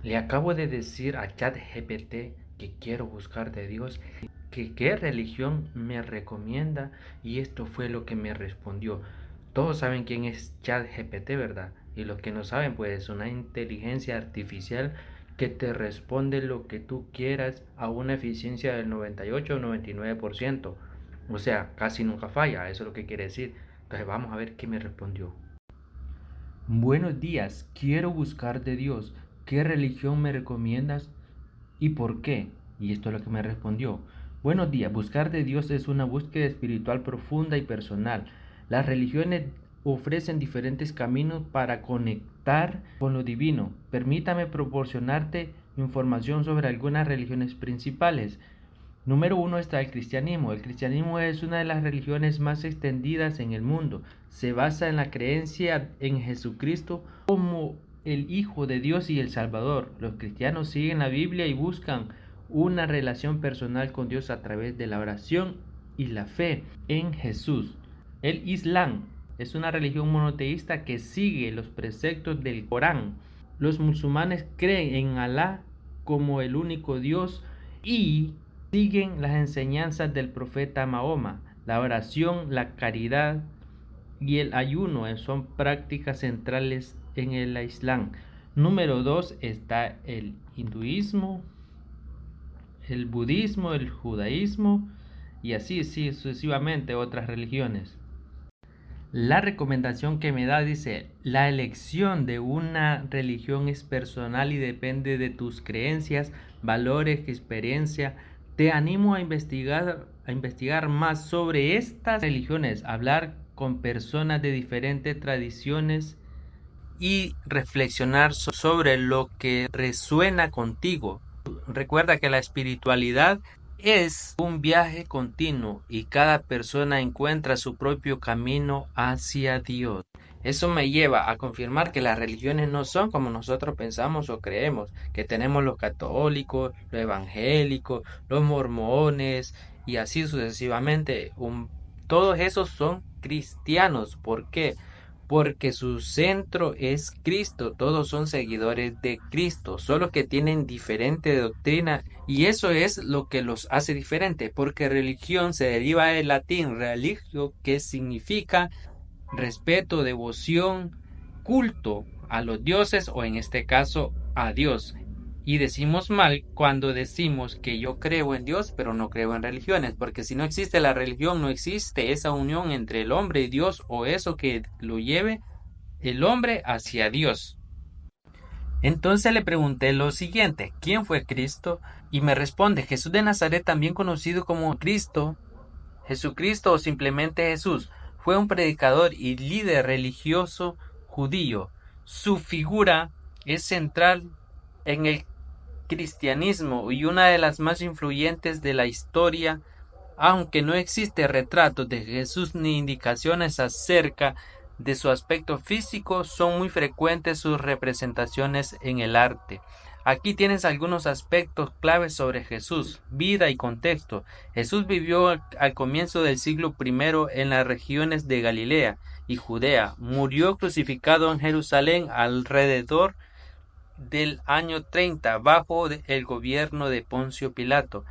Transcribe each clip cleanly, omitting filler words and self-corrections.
Le acabo de decir a ChatGPT que quiero buscar de Dios, que qué religión me recomienda y esto fue lo que me respondió. Todos saben quién es ChatGPT, ¿verdad? Y los que no saben, pues es una inteligencia artificial que te responde lo que tú quieras a una eficiencia del 98 o 99%. O sea, casi nunca falla, eso es lo que quiere decir. Entonces vamos a ver qué me respondió. Buenos días, quiero buscar de Dios. ¿Qué religión me recomiendas y por qué? Y esto es lo que me respondió. Buenos días, buscar de Dios es una búsqueda espiritual profunda y personal. Las religiones ofrecen diferentes caminos para conectar con lo divino. Permítame proporcionarte información sobre algunas religiones principales. Número uno está el cristianismo. El cristianismo es una de las religiones más extendidas en el mundo. Se basa en la creencia en Jesucristo como el Hijo de Dios y el Salvador. Los cristianos siguen la Biblia y buscan una relación personal con Dios a través de la oración y la fe en Jesús. El Islam es una religión monoteísta que sigue los preceptos del Corán. Los musulmanes creen en Alá como el único Dios y siguen las enseñanzas del profeta Mahoma. La oración, la caridad y el ayuno son prácticas centrales en el Islam. Número 2 está el hinduismo, el budismo, el judaísmo y así sucesivamente otras religiones. La recomendación que me da dice, la elección de una religión es personal y depende de tus creencias, valores, experiencia. Te animo a investigar más sobre estas religiones, hablar con personas de diferentes tradiciones y reflexionar sobre lo que resuena contigo. Recuerda que la espiritualidad es un viaje continuo y cada persona encuentra su propio camino hacia Dios. Eso me lleva a confirmar que las religiones no son como nosotros pensamos o creemos, que tenemos los católicos, los evangélicos, los mormones y así sucesivamente. Todos esos son cristianos. ¿Por qué? Porque su centro es Cristo, todos son seguidores de Cristo, solo que tienen diferente doctrina y eso es lo que los hace diferente, porque religión se deriva del latín religio, que significa respeto, devoción, culto a los dioses o en este caso a Dios. Y decimos mal cuando decimos que yo creo en Dios, pero no creo en religiones, porque si no existe la religión, no existe esa unión entre el hombre y Dios o eso que lo lleve el hombre hacia Dios. Entonces le pregunté lo siguiente, ¿quién fue Cristo? Y me responde, Jesús de Nazaret, también conocido como Cristo, Jesucristo o simplemente Jesús, fue un predicador y líder religioso judío. Su figura es central en el cristianismo y una de las más influyentes de la historia, aunque no existe retratos de Jesús ni indicaciones acerca de su aspecto físico, son muy frecuentes sus representaciones en el arte. Aquí tienes algunos aspectos claves sobre Jesús, vida y contexto. Jesús vivió al comienzo del siglo I en las regiones de Galilea y Judea. Murió crucificado en Jerusalén alrededor del año 30 bajo el gobierno de Poncio Pilato.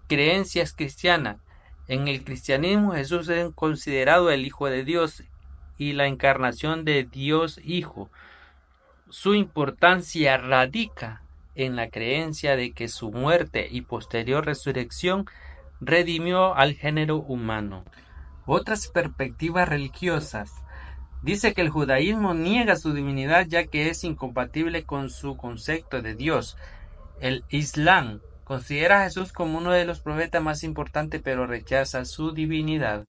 Creencias cristianas. En el cristianismo Jesús es considerado el Hijo de Dios y la encarnación de Dios Hijo. Su importancia radica en la creencia de que su muerte y posterior resurrección redimió al género humano. Otras perspectivas religiosas. Dice que el judaísmo niega su divinidad ya que es incompatible con su concepto de Dios. El Islam considera a Jesús como uno de los profetas más importantes pero rechaza su divinidad.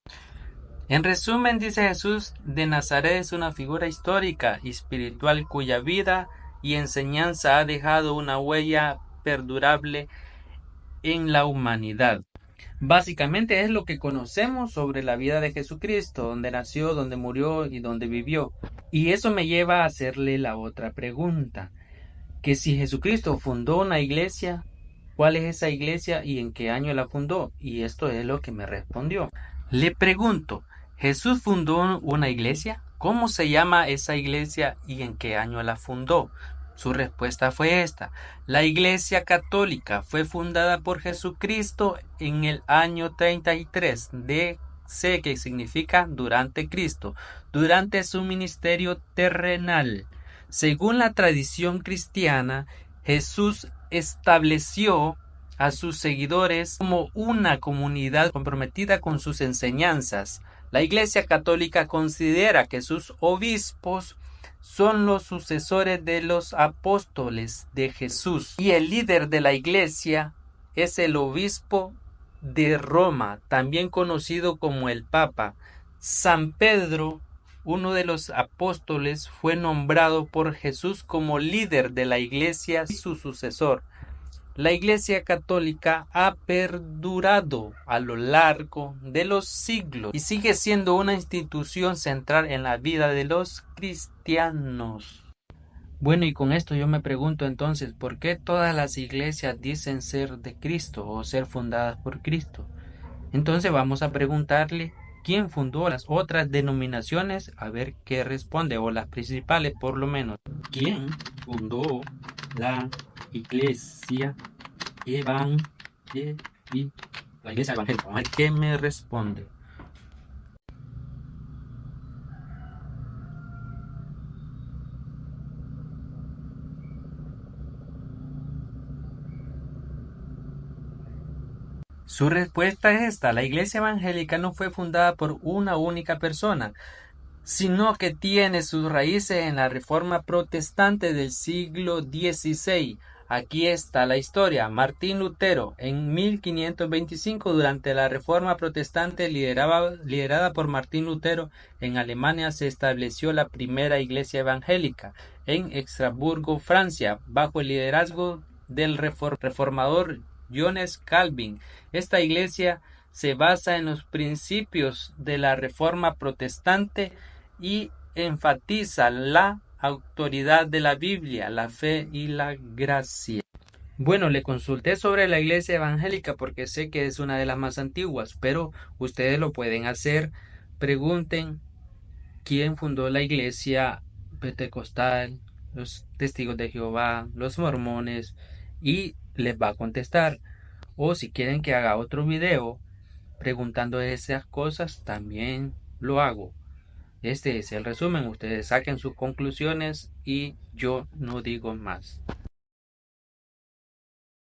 En resumen, dice Jesús de Nazaret es una figura histórica y espiritual cuya vida y enseñanza ha dejado una huella perdurable en la humanidad. Básicamente es lo que conocemos sobre la vida de Jesucristo, donde nació, donde murió y donde vivió. Y eso me lleva a hacerle la otra pregunta, que si Jesucristo fundó una iglesia, ¿cuál es esa iglesia y en qué año la fundó? Y esto es lo que me respondió. Le pregunto, ¿Jesús fundó una iglesia? ¿Cómo se llama esa iglesia y en qué año la fundó? Su respuesta fue esta: la Iglesia Católica fue fundada por Jesucristo en el año 33 DC, que significa durante Cristo, durante su ministerio terrenal. Según la tradición cristiana, Jesús estableció a sus seguidores como una comunidad comprometida con sus enseñanzas. La Iglesia Católica considera que sus obispos son los sucesores de los apóstoles de Jesús, y el líder de la Iglesia es el obispo de Roma, también conocido como el Papa. San Pedro, uno de los apóstoles, fue nombrado por Jesús como líder de la Iglesia y su sucesor. La Iglesia Católica ha perdurado a lo largo de los siglos y sigue siendo una institución central en la vida de los cristianos. Bueno, y con esto yo me pregunto entonces, ¿por qué todas las iglesias dicen ser de Cristo o ser fundadas por Cristo? Entonces vamos a preguntarle quién fundó las otras denominaciones, a ver qué responde, o las principales por lo menos. ¿Quién fundó la Iglesia Evangélica? La Iglesia Evangélica. A ver qué me responde. Su respuesta es esta: la Iglesia Evangélica no fue fundada por una única persona, sino que tiene sus raíces en la Reforma Protestante del siglo XVI. Aquí está la historia. Martín Lutero, en 1525, durante la Reforma Protestante liderada por Martín Lutero, en Alemania se estableció la primera iglesia evangélica, en Estrasburgo, Francia, bajo el liderazgo del reformador Johannes Calvin. Esta iglesia se basa en los principios de la Reforma Protestante y enfatiza la autoridad de la Biblia, la fe y la gracia. Bueno, le consulté sobre la iglesia evangélica porque sé que es una de las más antiguas, pero ustedes lo pueden hacer. Pregunten quién fundó la iglesia pentecostal, los testigos de Jehová, los mormones, y les va a contestar. O si quieren que haga otro video preguntando esas cosas, también lo hago. Este es el resumen, ustedes saquen sus conclusiones y yo no digo más.